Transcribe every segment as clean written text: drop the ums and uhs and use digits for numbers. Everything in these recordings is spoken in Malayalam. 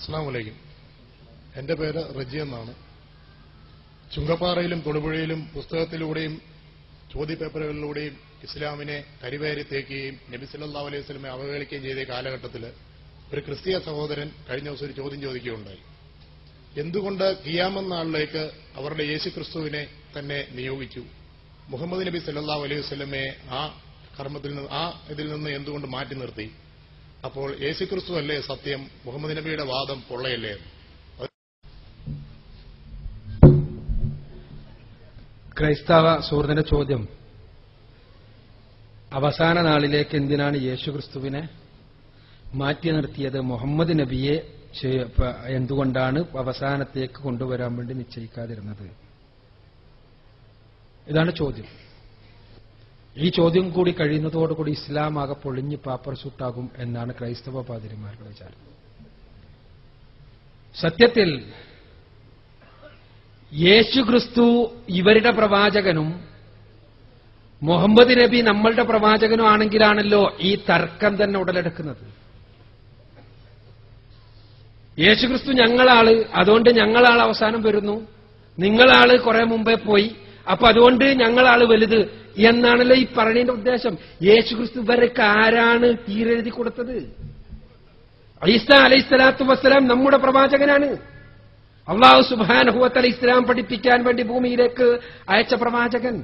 അസ്സലാമു അലൈക്കും. എന്റെ പേര് റജി എന്നാണ്. ചുങ്കപ്പാറയിലും തൊടുപുഴയിലും പുസ്തകത്തിലൂടെയും ചോദ്യപേപ്പറുകളിലൂടെയും ഇസ്ലാമിനെ കരിവേരി തേക്കുകയും നബി സല്ലല്ലാഹു അലൈഹി വസല്ലമയെ അവഹേളിക്കുകയും ചെയ്ത കാലഘട്ടത്തിൽ ഒരു ക്രിസ്തീയ സഹോദരൻ കഴിഞ്ഞ ദിവസം ഒരു ചോദ്യം ചോദിക്കുകയുണ്ടായി. എന്തുകൊണ്ട് ഖിയാമത്ത് നാളിലേക്ക് അവരുടെ യേശുക്രിസ്തുവിനെ തന്നെ നിയോഗിച്ചു? മുഹമ്മദ് നബി സല്ലല്ലാഹു അലൈഹി വസല്ലമയെ ആ കർമ്മത്തിൽ നിന്ന് ഇതിൽ നിന്ന് എന്തുകൊണ്ട് മാറ്റി നിർത്തി? അപ്പോൾ യേശുക്രിസ്തു അല്ലേ സത്യം, മുഹമ്മദ് നബിയുടെ വാദം പൊള്ളയല്ലേ? ക്രൈസ്തവ സുഹൃത്തിന്റെ ചോദ്യം, അവസാന നാളിലേക്ക് എന്തിനാണ് യേശുക്രിസ്തുവിനെ മാറ്റി നിർത്തിയത്? മുഹമ്മദ് നബിയെ എന്തുകൊണ്ടാണ് അവസാനത്തേക്ക് കൊണ്ടുവരാൻ വേണ്ടി നിശ്ചയിക്കാതിരുന്നത്? ഇതാണ് ചോദ്യം. ഈ ചോദ്യം കൂടി കഴിയുന്നതോടുകൂടി ഇസ്ലാം ആകെ പൊളിഞ്ഞ് പാപ്പർസൂട്ടാകും എന്നാണ് ക്രൈസ്തവ പാതിരിമാരുടെ വിചാരം. സത്യത്തിൽ യേശുക്രിസ്തു ഇവരുടെ പ്രവാചകനും മുഹമ്മദ് നബി നമ്മളുടെ പ്രവാചകനും ആണെങ്കിലാണല്ലോ ഈ തർക്കം തന്നെ ഉടലെടുക്കുന്നത്. യേശുക്രിസ്തു ഞങ്ങളാള്, അതുകൊണ്ട് ഞങ്ങളാൾ അവസാനം വരുന്നു, നിങ്ങളാള് കുറെ മുമ്പേ പോയി, അപ്പൊ അതുകൊണ്ട് ഞങ്ങളാള് വലുത് എന്നാണല്ലോ ഈ പറഞ്ഞതിന്റെ ഉദ്ദേശം. യേശുക്രിസ്തു ഇവർക്ക് ആരാണ് തീരെഴുതി കൊടുത്തത്? ഈസാ അലൈഹിസ്സലാത്തു വസ്സലാം നമ്മുടെ പ്രവാചകനാണ്. അല്ലാഹു സുബ്ഹാനഹു വ തആല ഇസ്ലാം പഠിപ്പിക്കാൻ വേണ്ടി ഭൂമിയിലേക്ക് അയച്ച പ്രവാചകൻ.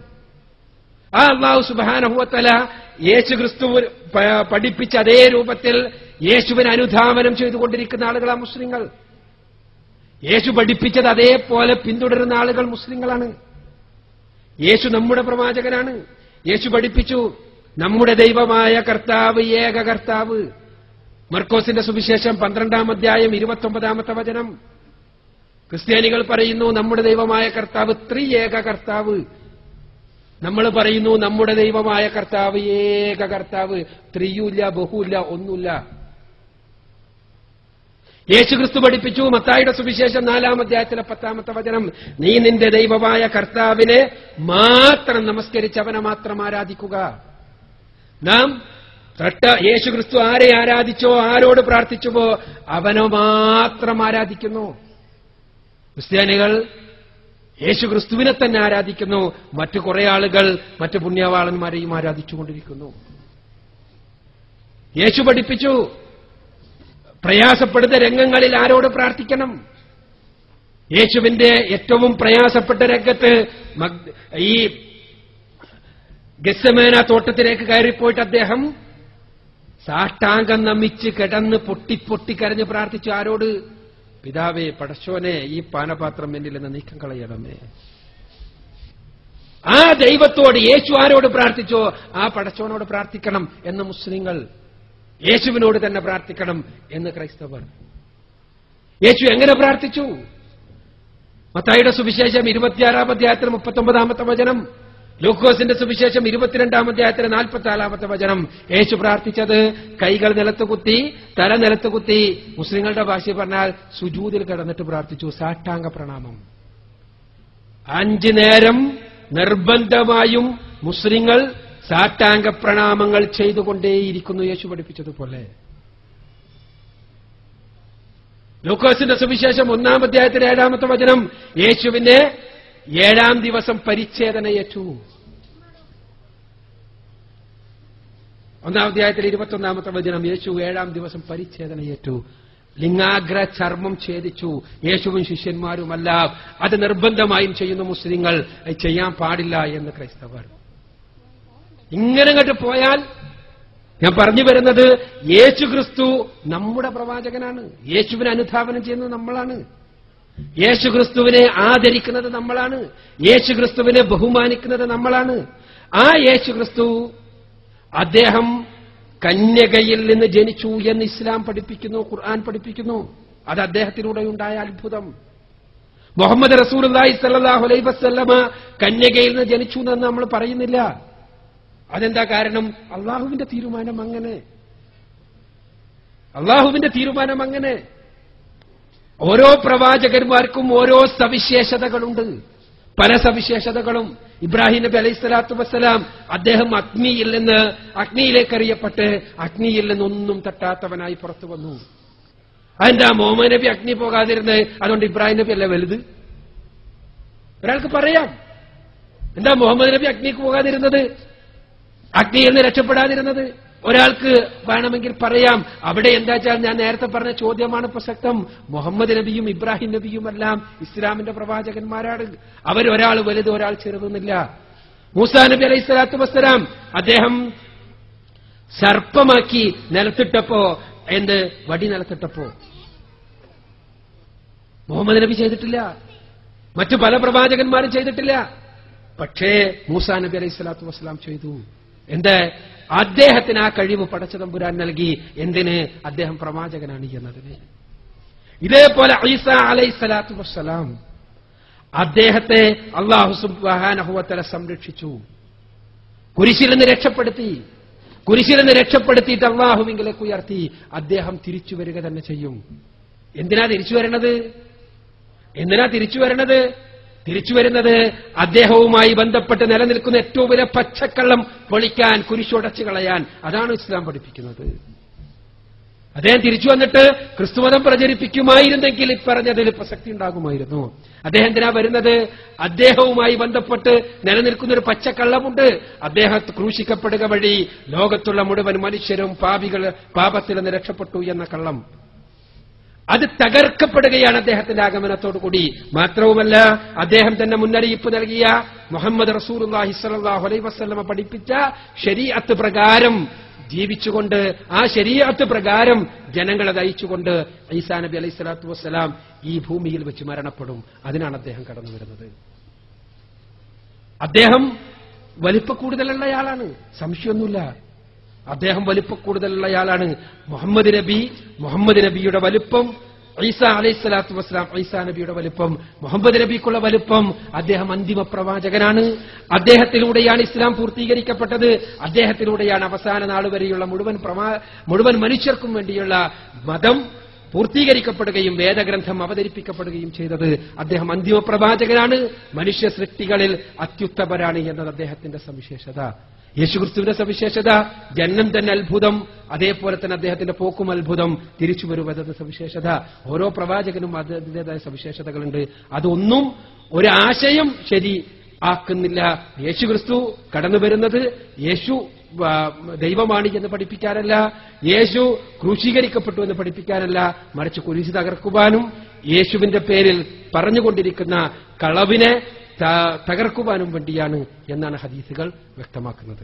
ആ അല്ലാഹു സുബ്ഹാനഹു വ തആല യേശുക്രിസ്തു പഠിപ്പിച്ച അതേ രൂപത്തിൽ യേശുവിനെ അനുധാവനം ചെയ്തുകൊണ്ടിരിക്കുന്ന ആളുകളാ മുസ്ലിങ്ങൾ. യേശു പഠിപ്പിച്ചത് അതേപോലെ പിന്തുടരുന്ന ആളുകൾ മുസ്ലിങ്ങളാണ്. യേശു നമ്മുടെ പ്രവാചകനാണ്. യേശു പഠിപ്പിച്ചു നമ്മുടെ ദൈവമായ കർത്താവ് ഏക കർത്താവ്. മർക്കോസിന്റെ സുവിശേഷം 12-ാം അധ്യായം 29-ാമത്തെ വചനം. ക്രിസ്ത്യാനികൾ പറയുന്നു നമ്മുടെ ദൈവമായ കർത്താവ് ത്രിയേക കർത്താവ്. നമ്മൾ പറയുന്നു നമ്മുടെ ദൈവമായ കർത്താവ് ഏക കർത്താവ്. ത്രിയുമില്ല, ബഹുവില്ല, ഒന്നുമില്ല. യേശുക്രിസ്തു പഠിപ്പിച്ചു മത്തായിയുടെ സുവിശേഷം 4-ാം അധ്യായത്തിലെ 10-ാമത്തെ വചനം, നീ നിന്റെ ദൈവമായ കർത്താവിനെ മാത്രം നമസ്കരിച്ച് അവനെ മാത്രം ആരാധിക്കുക. നാം യേശുക്രിസ്തു ആരെ ആരാധിച്ചോ, ആരോട് പ്രാർത്ഥിച്ചുവോ അവനോ മാത്രം ആരാധിക്കുന്നു. ക്രിസ്ത്യാനികൾ യേശുക്രിസ്തുവിനെ തന്നെ ആരാധിക്കുന്നു. മറ്റു കുറെ ആളുകൾ മറ്റു പുണ്യവാളന്മാരെയും ആരാധിച്ചുകൊണ്ടിരിക്കുന്നു. യേശു പഠിപ്പിച്ചു പ്രയാസപ്പെടുന്ന രംഗങ്ങളിൽ ആരോട് പ്രാർത്ഥിക്കണം. യേശുവിന്റെ ഏറ്റവും പ്രയാസപ്പെട്ട രംഗത്ത് ഈ ഗെത്സമേന തോട്ടത്തിലേക്ക് കയറിപ്പോയിട്ട് അദ്ദേഹം സാഷ്ടാംഗം നമിച്ച് കിടന്ന് പൊട്ടി കരഞ്ഞ് പ്രാർത്ഥിച്ചു. ആരോട്? പിതാവേ, പടച്ചോനെ, ഈ പാനപാത്രം എന്നിൽ നിന്ന് നീക്കം കളയണമേ. ആ ദൈവത്തോട് യേശു ആരോട് പ്രാർത്ഥിച്ചോ ആ പടച്ചോനോട് പ്രാർത്ഥിക്കണം എന്ന് മുസ്ലിങ്ങൾ, യേശുവിനോട് തന്നെ പ്രാർത്ഥിക്കണം എന്ന് ക്രൈസ്തവർ. യേശു എങ്ങനെ പ്രാർത്ഥിച്ചു? മത്തായിയുടെ സുവിശേഷം 26-ാം അധ്യായത്തിൽ 39-ാമത്തെ വചനം, ലൂക്കോസിന്റെ സുവിശേഷം 22-ാം അധ്യായത്തിൽ 44-ാമത്തെ വചനം. യേശു പ്രാർത്ഥിച്ചത് കൈകൾ നിലത്ത് കുത്തി, തല നിലത്ത് കുത്തി, മുസ്ലിങ്ങളുടെ ഭാഷ പറഞ്ഞാൽ സുജൂദിൽ കിടന്നിട്ട് പ്രാർത്ഥിച്ചു. സാഷ്ടാംഗ പ്രണാമം 5 നേരം നിർബന്ധമായും മുസ്ലിങ്ങൾ സാഷ്ടാംഗ പ്രണാമങ്ങൾ ചെയ്തുകൊണ്ടേയിരിക്കുന്നു യേശു പഠിപ്പിച്ചതുപോലെ. ലൂക്കോസിന്റെ സുവിശേഷം 1-ാം അധ്യായത്തിൽ 7-ാമത്തെ വചനം, യേശുവിന്റെ 7-ാം ദിവസം പരിച്ഛേദനയേറ്റു. 1-ാം അധ്യായത്തിൽ 21-ാമത്തെ വചനം, യേശു 7-ാം ദിവസം പരിച്ഛേദനയേറ്റു. ലിംഗാഗ്ര ചർമ്മം ഛേദിച്ചു. യേശുവും ശിഷ്യന്മാരുമല്ല, അത് നിർബന്ധമായും ചെയ്യുന്ന മുസ്ലിങ്ങൾ, ചെയ്യാൻ പാടില്ല എന്ന് ക്രൈസ്തവർ. ഇങ്ങനെ കണ്ടു പോയാൽ ഞാൻ പറഞ്ഞു വരുന്നത് യേശുക്രിസ്തു നമ്മുടെ പ്രവാചകനാണ്. യേശുവിനെ അനുധാവനം ചെയ്യുന്നത് നമ്മളാണ്. യേശുക്രിസ്തുവിനെ ആദരിക്കുന്നത് നമ്മളാണ്. യേശുക്രിസ്തുവിനെ ബഹുമാനിക്കുന്നത് നമ്മളാണ്. ആ യേശുക്രിസ്തു അദ്ദേഹം കന്യകയിൽ നിന്ന് ജനിച്ചു എന്ന് ഇസ്ലാം പഠിപ്പിക്കുന്നു, ഖുർആൻ പഠിപ്പിക്കുന്നു. അത് അദ്ദേഹത്തിലൂടെ ഉണ്ടായ അത്ഭുതം. മുഹമ്മദ് റസൂലുള്ളാഹി സ്വല്ലല്ലാഹു അലൈഹി വസല്ലമ കന്യകയിൽ നിന്ന് ജനിച്ചു എന്ന് നമ്മൾ പറയുന്നില്ല. അതെന്താ കാരണം? അള്ളാഹുവിന്റെ തീരുമാനം അങ്ങനെ. അള്ളാഹുവിന്റെ തീരുമാനം അങ്ങനെ. ഓരോ പ്രവാചകന്മാർക്കും ഓരോ സവിശേഷതകളുണ്ട്, പല സവിശേഷതകളും. ഇബ്രാഹിം നബി അലൈഹി സ്വലാത്തു വസ്സലാം അദ്ദേഹം അഗ്നിയിലേക്ക് എറിയപ്പെട്ട് അഗ്നിയിൽ നിന്നൊന്നും തട്ടാത്തവനായി പുറത്തു വന്നു. അതെന്താ മുഹമ്മദ് നബി അഗ്നി പോകാതിരുന്നത്, അതുകൊണ്ട് ഇബ്രാഹിം നബി അല്ലേ വലുത്? ഒരാൾക്ക് പറയാം. എന്താ മുഹമ്മദ് നബി അഗ്നിക്ക് പോകാതിരുന്നത്, അഗ്നിയിൽ നിന്ന് രക്ഷപ്പെടാതിരുന്നത്? ഒരാൾക്ക് വേണമെങ്കിൽ പറയാം. അവിടെ എന്താ വെച്ചാൽ ഞാൻ നേരത്തെ പറഞ്ഞ ചോദ്യമാണ് പ്രസക്തം. മുഹമ്മദ് നബിയും ഇബ്രാഹിം നബിയും എല്ലാം ഇസ്ലാമിന്റെ പ്രവാചകന്മാരാണ്. അവരൊരാൾ വലുത് ഒരാൾ ചെറുതെന്നില്ല. മൂസാ നബി അലൈഹി സ്വലാത്തു വസ്സലാം അദ്ദേഹം സർപ്പമാക്കി നിലത്തിട്ടപ്പോ, വടി നിലത്തിട്ടപ്പോ മുഹമ്മദ് നബി ചെയ്തിട്ടില്ല, മറ്റു പല പ്രവാചകന്മാരും ചെയ്തിട്ടില്ല. പക്ഷേ മൂസാ നബി അലൈഹി സ്വലാത്തു വസ്സലാം ചെയ്തു. എന്ത്? അദ്ദേഹത്തിന് ആ കഴിവ് പടച്ച തമ്പുരാൻ നൽകി. എന്തിന്? അദ്ദേഹം പ്രവാചകനാണ് എന്നതിന്. ഇതേപോലെ ഈസാ അലൈഹി സ്വലാത്തു വസ്സലാം അദ്ദേഹത്തെ അല്ലാഹു സുബ്ഹാനഹു വ തആല സംരക്ഷിച്ചു, കുരിശിൽ നിന്ന് രക്ഷപ്പെടുത്തി. കുരിശിൽ നിന്ന് രക്ഷപ്പെടുത്തിയിട്ട് അല്ലാഹുവിലേക്ക് ഉയർത്തി. അദ്ദേഹം തിരിച്ചു വരിക തന്നെ ചെയ്യും. എന്തിനാ തിരിച്ചു വരണത്? തിരിച്ചു വരുന്നത് അദ്ദേഹവുമായി ബന്ധപ്പെട്ട് നിലനിൽക്കുന്ന ഏറ്റവും വലിയ പച്ചക്കള്ളം പൊളിക്കാൻ, കുരിശുടച്ചു കളയാൻ. അതാണ് ഇസ്ലാം പഠിപ്പിക്കുന്നത്. അദ്ദേഹം തിരിച്ചു വന്നിട്ട് ക്രിസ്തുമതം പ്രചരിപ്പിക്കുമായിരുന്നെങ്കിൽ ഇപ്പറഞ്ഞതിൽ പ്രസക്തി ഉണ്ടാകുമായിരുന്നു. അദ്ദേഹം എന്തിനാ വരുന്നത്? അദ്ദേഹവുമായി ബന്ധപ്പെട്ട് നിലനിൽക്കുന്ന ഒരു പച്ചക്കള്ളമുണ്ട്. അദ്ദേഹം ക്രൂശിക്കപ്പെടുക വഴി ലോകത്തുള്ള മുഴുവൻ മനുഷ്യരും പാപത്തിൽ നിന്ന് രക്ഷപ്പെട്ടു എന്ന കള്ളം. അത് തകർക്കപ്പെടുകയാണ് അദ്ദേഹത്തിന്റെ ആഗമനത്തോടുകൂടി. മാത്രവുമല്ല, അദ്ദേഹം തന്നെ മുന്നറിയിപ്പ് നൽകിയ മുഹമ്മദ് റസൂലുള്ളാഹി സ്വല്ലല്ലാഹു അലൈഹി വസല്ലമ പഠിപ്പിച്ച ശരീഅത്ത് പ്രകാരം ജീവിച്ചുകൊണ്ട്, ആ ശരീഅത്ത് പ്രകാരം ജനങ്ങളെ നയിച്ചുകൊണ്ട് ഈസാ നബി അലൈഹി സ്വലാത്തു വസ്സലാം ഈ ഭൂമിയിൽ വെച്ച് മരണപ്പെടും. അതിനാണ് അദ്ദേഹം കടന്നു വരുന്നത്. അദ്ദേഹം വലിപ്പക്കൂടുതലുള്ളയാളാണ്, സംശയമൊന്നുമില്ല. അദ്ദേഹം വലിപ്പക്കൂടുതലുള്ളയാളാണ്. മുഹമ്മദ് നബിയുടെ വലിപ്പം, ഈസാ അലൈഹി സ്വലാത്തു വസ്സലാം ഈസാ നബിയുടെ വലിപ്പം, മുഹമ്മദ് നബിക്കുള്ള വലിപ്പം. അദ്ദേഹം അന്തിമ പ്രവാചകനാണ്. അദ്ദേഹത്തിലൂടെയാണ് ഇസ്ലാം പൂർത്തീകരിക്കപ്പെട്ടത്. അദ്ദേഹത്തിലൂടെയാണ് അവസാന നാൾ വരെയുള്ള മുഴുവൻ മനുഷ്യർക്കും വേണ്ടിയുള്ള മതം പൂർത്തീകരിക്കപ്പെടുകയും വേദഗ്രന്ഥം അവതരിപ്പിക്കപ്പെടുകയും ചെയ്തത്. അദ്ദേഹം അന്തിമ പ്രവാചകനാണ്. മനുഷ്യ സൃഷ്ടികളിൽ അത്യുത്തമരാണ് എന്നത് അദ്ദേഹത്തിന്റെ സവിശേഷത. യേശുക്രിസ്തുവിന്റെ സവിശേഷത ജന്മം തന്നെ അത്ഭുതം, അതേപോലെ തന്നെ അദ്ദേഹത്തിന്റെ പോക്കും അത്ഭുതം, തിരിച്ചു വരുവതെന്ന സവിശേഷത. ഓരോ പ്രവാചകനും അതിൻ്റെതായ സവിശേഷതകളുണ്ട്. അതൊന്നും ഒരാശയം ശരി ആക്കുന്നില്ല. യേശുക്രിസ്തു കടന്നു വരുന്നത് യേശു ദൈവമാണ് എന്ന് പഠിപ്പിക്കാനല്ല, യേശു ക്രൂശീകരിക്കപ്പെട്ടു എന്ന് പഠിപ്പിക്കാനല്ല, മറിച്ച് കുരിശ് തകർക്കുവാനും യേശുവിന്റെ പേരിൽ പറഞ്ഞുകൊണ്ടിരിക്കുന്ന കളവിനെ തകർക്കുവാനും വേണ്ടിയാണ് എന്നാണ് ഹദീസുകൾ വ്യക്തമാക്കുന്നത്.